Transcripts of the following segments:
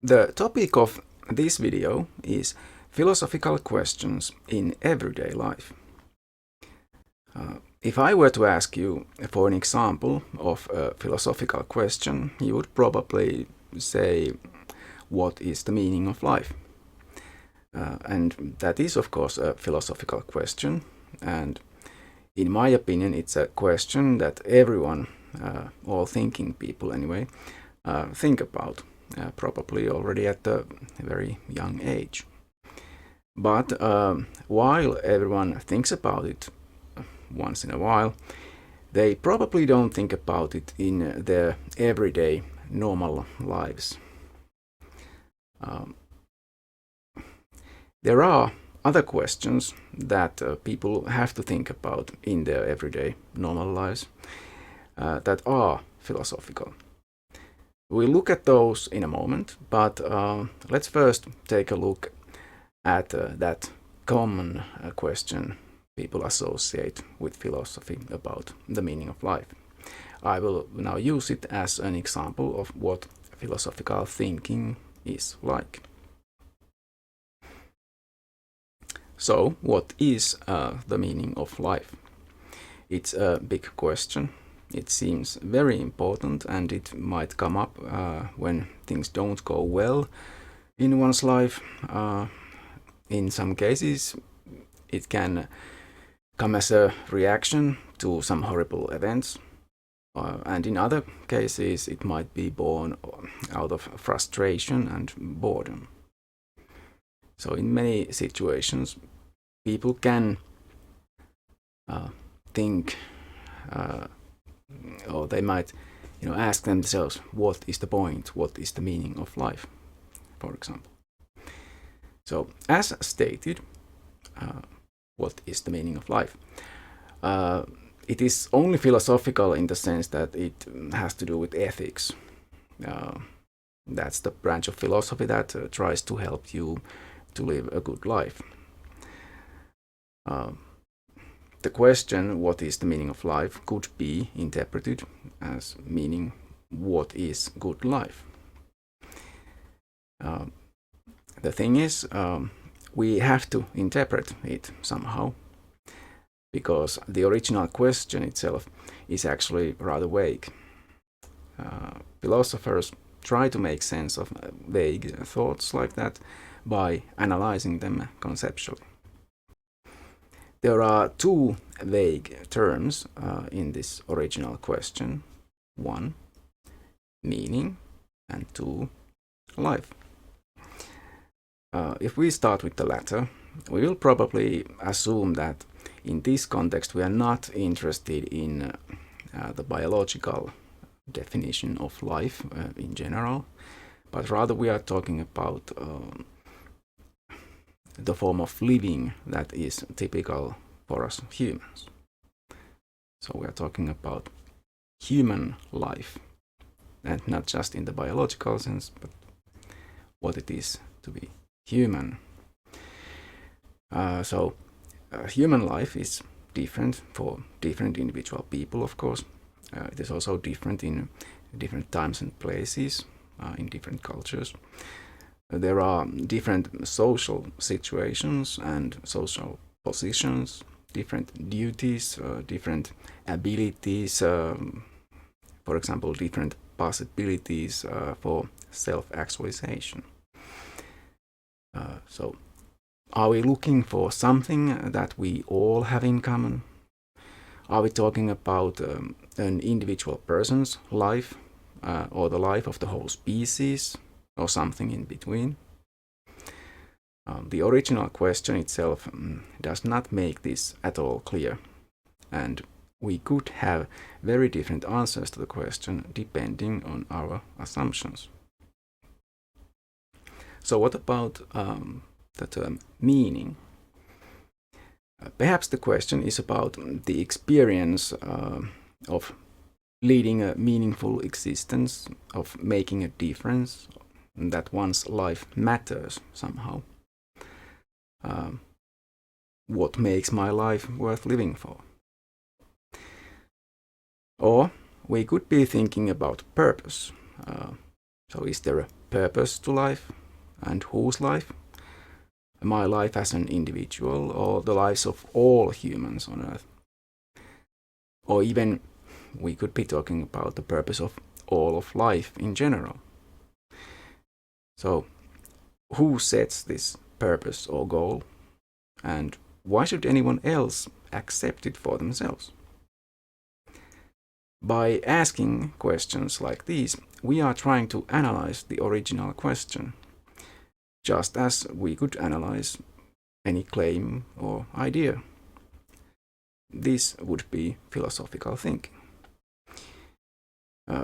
The topic of this video is philosophical questions in everyday life. If I were to ask you for an example of a philosophical question, you would probably say, what is the meaning of life? And that is, of course, a philosophical question. And in my opinion, it's a question that everyone, all thinking people anyway, think about, probably already at a very young age. But while everyone thinks about it once in a while, they probably don't think about it in their everyday normal lives. There are other questions that people have to think about in their everyday normal lives that are philosophical. We'll look at those in a moment, but let's first take a look at that common question people associate with philosophy about the meaning of life. I will now use it as an example of what philosophical thinking is like. So, what is the meaning of life? It's a big question. It seems very important, and it might come up when things don't go well in one's life. In some cases, it can come as a reaction to some horrible events, and in other cases, it might be born out of frustration and boredom. So in many situations, people can think, or they might ask themselves, what is the point? What is the meaning of life, for example? So as stated, what is the meaning of life? It is only philosophical in the sense that it has to do with ethics. That's the branch of philosophy that tries to help you to live a good life. The question, what is the meaning of life, could be interpreted as meaning, what is good life? The thing is, we have to interpret it somehow, because the original question itself is actually rather vague. Philosophers try to make sense of vague thoughts like that by analyzing them conceptually. There are two vague terms in this original question. One, meaning, and two, life. If we start with the latter, we will probably assume that in this context we are not interested in the biological definition of life in general, but rather we are talking about the form of living that is typical for us humans. So we are talking about human life, and not just in the biological sense, but what it is to be human. Human life is different for different individual people, of course. It is also different in different times and places, in different cultures. There are different social situations and social positions, different duties, different abilities, for example, different possibilities for self-actualization. So, are we looking for something that we all have in common? Are we talking about an individual person's life, or the life of the whole species, or something in between? The original question itself does not make this at all clear, and we could have very different answers to the question depending on our assumptions. So what about the term meaning? Perhaps the question is about the experience of leading a meaningful existence, of making a difference, that one's life matters somehow. What makes my life worth living for? Or we could be thinking about purpose. So is there a purpose to life, and whose life? My life as an individual, or the lives of all humans on Earth? Or even we could be talking about the purpose of all of life in general. So, who sets this purpose or goal? And why should anyone else accept it for themselves? By asking questions like these, we are trying to analyze the original question, just as we could analyze any claim or idea. This would be philosophical thinking.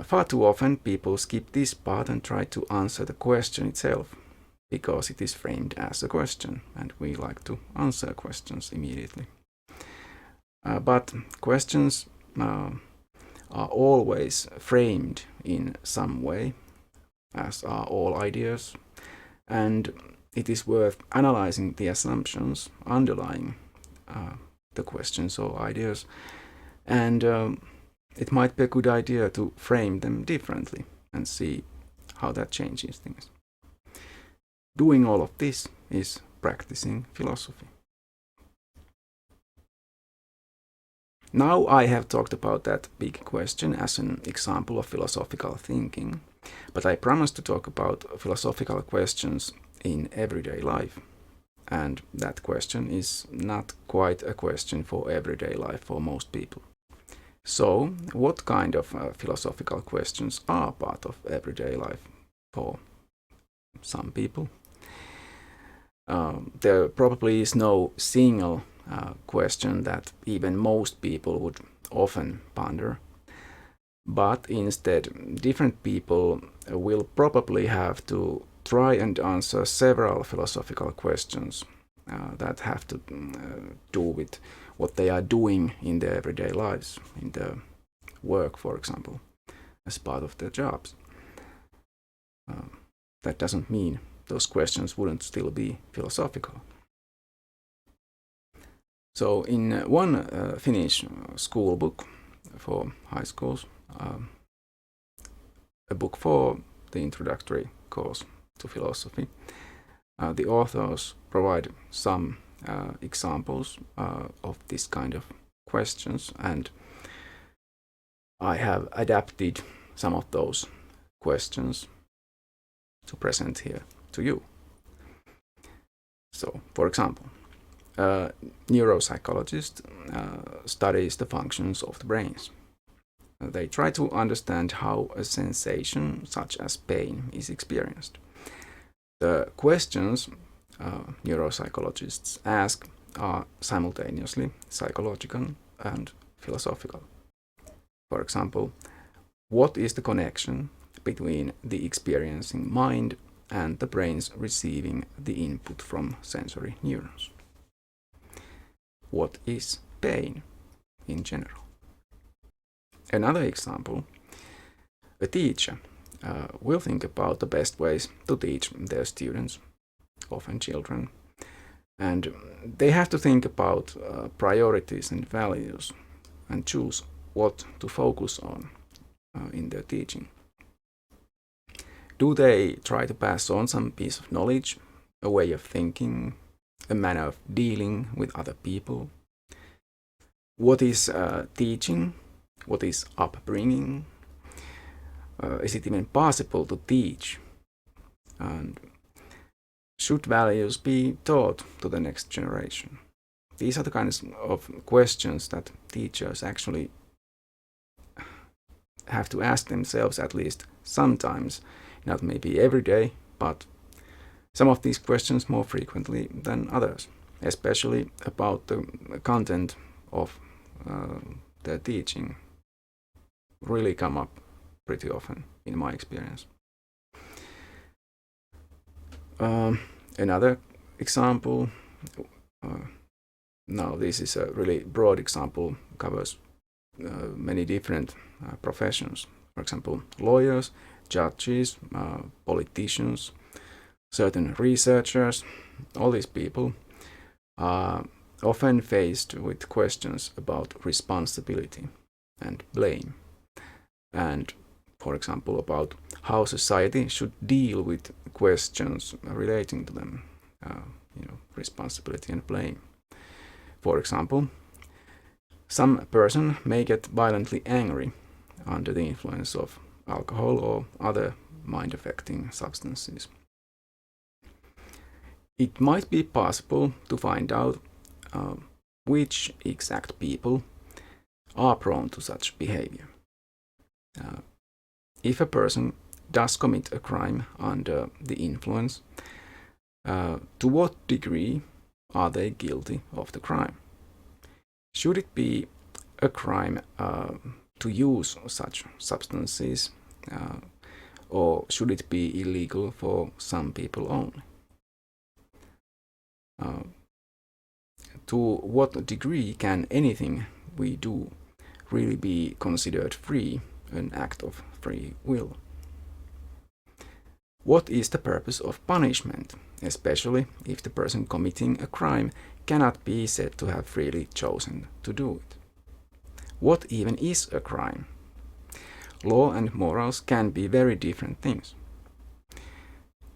Far too often people skip this part and try to answer the question itself, because it is framed as a question, and we like to answer questions immediately. But questions are always framed in some way, as are all ideas, and it is worth analyzing the assumptions underlying the questions or ideas, and it might be a good idea to frame them differently and see how that changes things. Doing all of this is practicing philosophy. Now I have talked about that big question as an example of philosophical thinking, but I promised to talk about philosophical questions in everyday life. And that question is not quite a question for everyday life for most people. So, what kind of philosophical questions are part of everyday life for some people? There probably is no single question that even most people would often ponder, but instead different people will probably have to try and answer several philosophical questions that have to do with what they are doing in their everyday lives, in their work, for example, as part of their jobs. That doesn't mean those questions wouldn't still be philosophical. So in one Finnish school book for high schools, a book for the introductory course to philosophy, the authors provide some examples of this kind of questions, and I have adapted some of those questions to present here to you. So, for example, a neuropsychologist studies the functions of the brains. They try to understand how a sensation such as pain is experienced. The questions neuropsychologists ask are simultaneously psychological and philosophical. For example, what is the connection between the experiencing mind and the brain's receiving the input from sensory neurons? What is pain in general? Another example, a teacher will think about the best ways to teach their students, often children, and they have to think about priorities and values and choose what to focus on in their teaching. Do they try to pass on some piece of knowledge, a way of thinking, a manner of dealing with other people? What is teaching? What is upbringing? Is it even possible to teach? And should values be taught to the next generation? These are the kinds of questions that teachers actually have to ask themselves at least sometimes, not maybe every day, but some of these questions more frequently than others, especially about the content of their teaching, really come up pretty often in my experience. Another example, now this is a really broad example, covers many different professions. For example, lawyers, judges, politicians, certain researchers, all these people are often faced with questions about responsibility and blame. And for example, about how society should deal with questions relating to them, responsibility and blame. For example, some person may get violently angry under the influence of alcohol or other mind-affecting substances. It might be possible to find out which exact people are prone to such behavior. If a person does commit a crime under the influence, to what degree are they guilty of the crime? Should it be a crime to use such substances, or should it be illegal for some people only? To what degree can anything we do really be considered free, an act of free will? What is the purpose of punishment, especially if the person committing a crime cannot be said to have freely chosen to do it? What even is a crime? Law and morals can be very different things.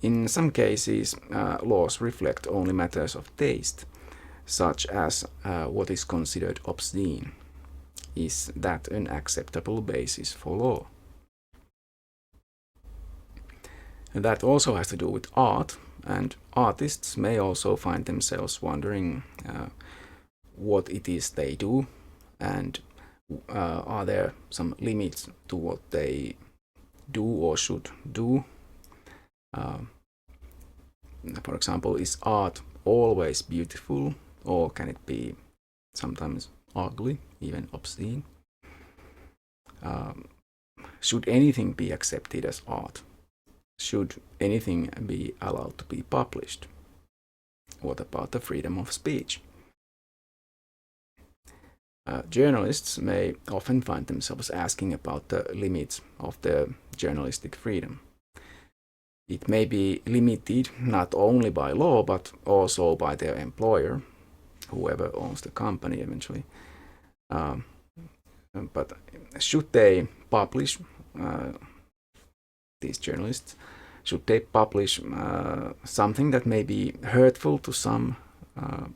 In some cases, laws reflect only matters of taste, such as what is considered obscene. Is that an acceptable basis for law? That also has to do with art, and artists may also find themselves wondering what it is they do, and are there some limits to what they do or should do. For example, is art always beautiful, or can it be sometimes ugly, even obscene? Should anything be accepted as art? Should anything be allowed to be published? What about the freedom of speech? Journalists may often find themselves asking about the limits of their journalistic freedom. It may be limited not only by law, but also by their employer, whoever owns the company eventually. But should they publish, these journalists, should they publish something that may be hurtful to some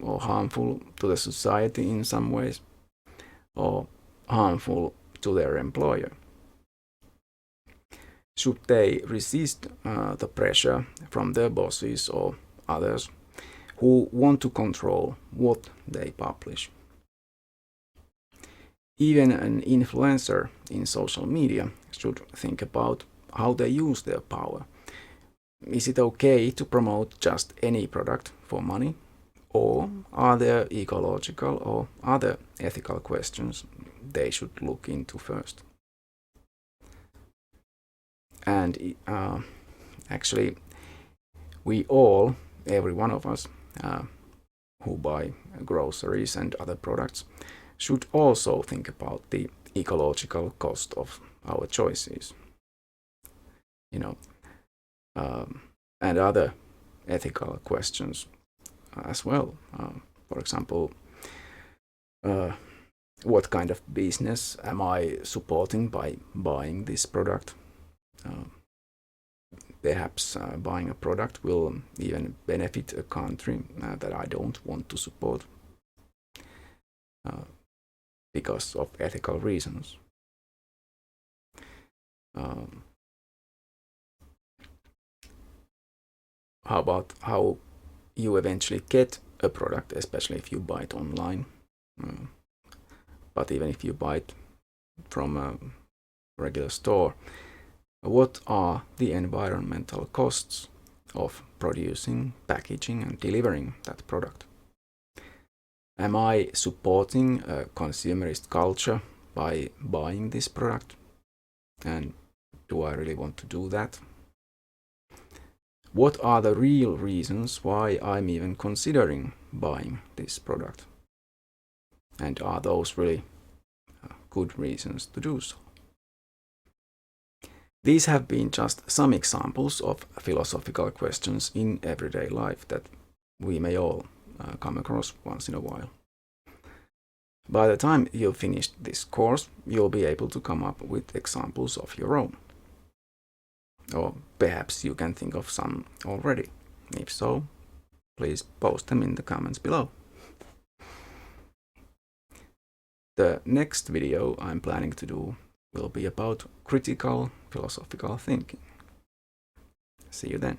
or harmful to the society in some ways, or harmful to their employer? Should they resist the pressure from their bosses or others who want to control what they publish? Even an influencer in social media should think about how they use their power. Is it okay to promote just any product for money? Or are there ecological or other ethical questions they should look into first? And actually, we all, every one of us who buy groceries and other products, should also think about the ecological cost of our choices. And other ethical questions as well. For example, what kind of business am I supporting by buying this product? Perhaps buying a product will even benefit a country that I don't want to support because of ethical reasons. How about how you eventually get a product, especially if you buy it online? But even if you buy it from a regular store, what are the environmental costs of producing, packaging, and delivering that product? Am I supporting a consumerist culture by buying this product? And do I really want to do that? What are the real reasons why I'm even considering buying this product? And are those really good reasons to do so? These have been just some examples of philosophical questions in everyday life that we may all come across once in a while. By the time you've finished this course, you'll be able to come up with examples of your own. Or perhaps you can think of some already. If so, please post them in the comments below. The next video I'm planning to do will be about critical philosophical thinking. See you then.